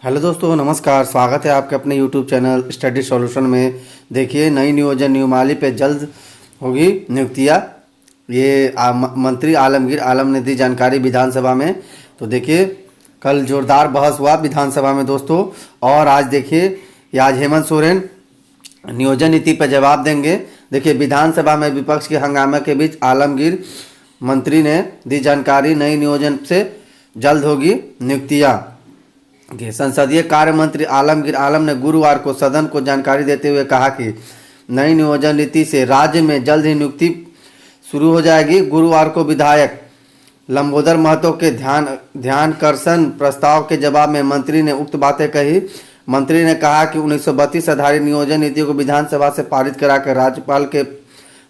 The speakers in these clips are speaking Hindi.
हेलो दोस्तों, नमस्कार। स्वागत है आपके अपने यूट्यूब चैनल स्टडी सॉल्यूशन में। देखिए, नई नियोजन नियमावली पे जल्द होगी नियुक्तियाँ। ये मंत्री आलमगीर आलम ने दी जानकारी विधानसभा में। तो देखिए, कल जोरदार बहस हुआ विधानसभा में दोस्तों। और आज देखिए, ये आज हेमंत सोरेन नियोजन नीति पर जवाब देंगे। देखिए, विधानसभा में विपक्ष के हंगामे के बीच आलमगीर मंत्री ने दी जानकारी, नई नियोजन से जल्द होगी नियुक्तियाँ। संसदीय कार्य मंत्री आलमगीर आलम ने गुरुवार को सदन को जानकारी देते हुए कहा कि नई नियोजन नीति से राज्य में जल्द ही नियुक्ति शुरू हो जाएगी। गुरुवार को विधायक लंबोदर महतो के ध्यानाकर्षण प्रस्ताव के जवाब में मंत्री ने उक्त बातें कही। मंत्री ने कहा कि 1932 आधारित नियोजन नीति को विधानसभा से पारित कराकर राज्यपाल के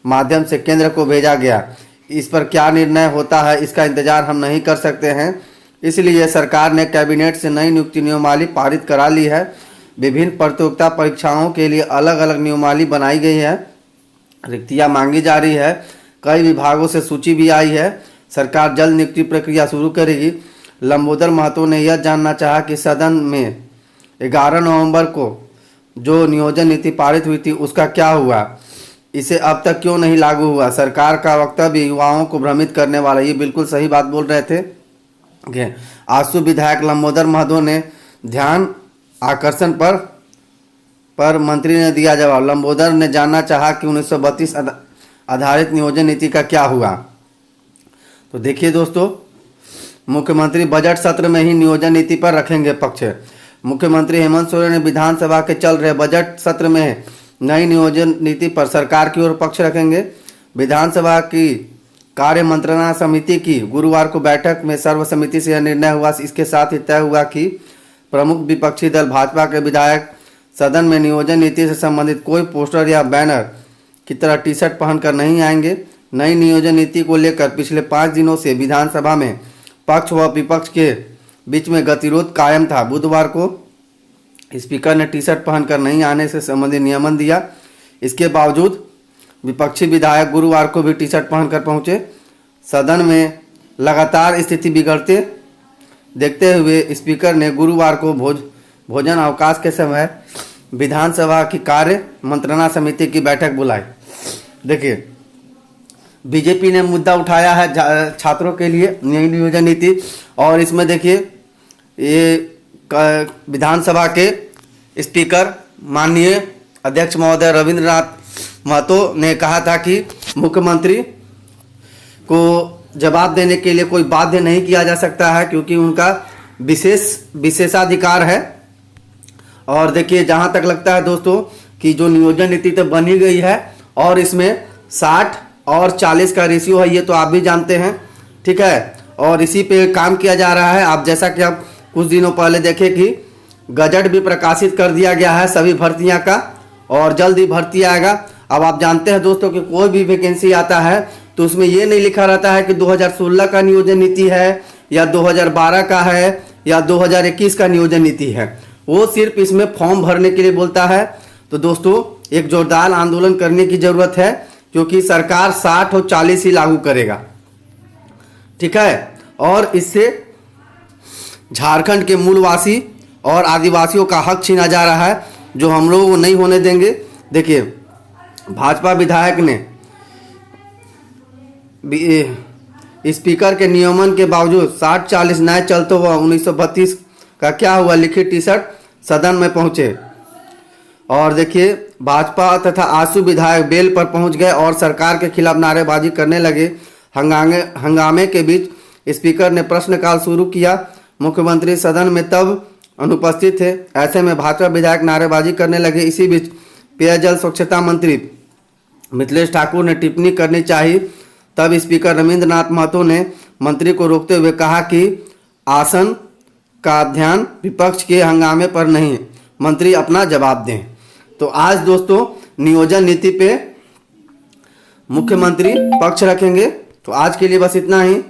माध्यम से केंद्र को भेजा गया। इस पर क्या निर्णय होता है, इसका इंतजार हम नहीं कर सकते हैं। इसलिए सरकार ने कैबिनेट से नई नियुक्ति नियमावली पारित करा ली है। विभिन्न प्रतियोगिता परीक्षाओं के लिए अलग अलग नियमावली बनाई गई है। रिक्तियां मांगी जा रही है। कई विभागों से सूची भी आई है। सरकार जल्द नियुक्ति प्रक्रिया शुरू करेगी। लंबोदर महतो ने यह जानना चाहा कि सदन में 11 नवंबर को जो नियोजन नीति पारित हुई थी उसका क्या हुआ, इसे अब तक क्यों नहीं लागू हुआ। सरकार का वक्तव्य युवाओं को भ्रमित करने वाला, ये बिल्कुल सही बात बोल रहे थे। आसू विधायक लंबोदर महतो ने ध्यान आकर्षण पर मंत्री ने दिया जवाब। लंबोदर ने जानना चाहा कि 1932 आधारित नियोजन नीति का क्या हुआ। तो देखिए दोस्तों, मुख्यमंत्री बजट सत्र में ही नियोजन नीति पर रखेंगे पक्ष। मुख्यमंत्री हेमंत सोरेन ने विधानसभा के चल रहे बजट सत्र में नई नियोजन नीति पर सरकार की ओर पक्ष रखेंगे। विधानसभा की कार्य मंत्रणा समिति की गुरुवार को बैठक में सर्वसम्मति से यह निर्णय हुआ। इसके साथ ही तय हुआ कि प्रमुख विपक्षी दल भाजपा के विधायक सदन में नियोजन नीति से संबंधित कोई पोस्टर या बैनर की तरह टी शर्ट पहनकर नहीं आएंगे। नई नियोजन नीति को लेकर पिछले 5 दिनों से विधानसभा में पक्ष व विपक्ष के बीच में गतिरोध कायम था। बुधवार को स्पीकर ने टी शर्ट पहनकर नहीं आने से संबंधित नियमन दिया। इसके बावजूद विपक्षी विधायक गुरुवार को भी टी शर्ट पहनकर पहुंचे। सदन में लगातार स्थिति बिगड़ते देखते हुए स्पीकर ने गुरुवार को भोजन अवकाश के समय विधानसभा की कार्य मंत्रणा समिति की बैठक बुलाई। देखिए, बीजेपी ने मुद्दा उठाया है छात्रों के लिए नई नियोजन नीति। और इसमें देखिए, ये विधानसभा के स्पीकर माननीय अध्यक्ष महोदय रविंद्रनाथ महतो ने कहा था कि मुख्यमंत्री को जवाब देने के लिए कोई बाध्य नहीं किया जा सकता है, क्योंकि उनका विशेषाधिकार है। और देखिए, जहां तक लगता है दोस्तों कि जो नियोजन नीति तो बनी गई है और इसमें 60 और 40 का रेशियो है, ये तो आप भी जानते हैं, ठीक है। और इसी पे काम किया जा रहा है। आप जैसा कि आप कुछ दिनों पहले देखे कि गजट भी प्रकाशित कर दिया गया है सभी भर्तियां का, और जल्द ही भर्ती आएगा। अब आप जानते हैं दोस्तों कि कोई भी वैकेंसी आता है तो उसमें ये नहीं लिखा रहता है कि 2016 का नियोजन नीति है या 2012 का है या 2021 का नियोजन नीति है। वो सिर्फ इसमें फॉर्म भरने के लिए बोलता है। तो दोस्तों, एक जोरदार आंदोलन करने की जरूरत है, क्योंकि सरकार 60 और 40 ही लागू करेगा, ठीक है। और इससे झारखंड के मूलवासी और आदिवासियों का हक छीना जा रहा है, जो हम लोग नहीं होने देंगे। देखिए, भाजपा विधायक ने स्पीकर के नियमन के बावजूद 60-40 नए चलते हुआ 1932 का क्या हुआ लिखित टी शर्ट सदन में पहुंचे। और देखिए, भाजपा तथा आसू विधायक बेल पर पहुंच गए और सरकार के खिलाफ नारेबाजी करने लगे। हंगामे के बीच स्पीकर ने प्रश्नकाल शुरू किया। मुख्यमंत्री सदन में तब अनुपस्थित थे। ऐसे में भाजपा विधायक नारेबाजी करने लगे। इसी बीच पेयजल स्वच्छता मंत्री मिथिलेश ठाकुर ने टिप्पणी करनी चाहिए। तब स्पीकर रविंद्रनाथ महतो ने मंत्री को रोकते हुए कहा कि आसन का ध्यान विपक्ष के हंगामे पर नहीं, मंत्री अपना जवाब दें। तो आज दोस्तों, नियोजन नीति पे मुख्यमंत्री पक्ष रखेंगे। तो आज के लिए बस इतना ही।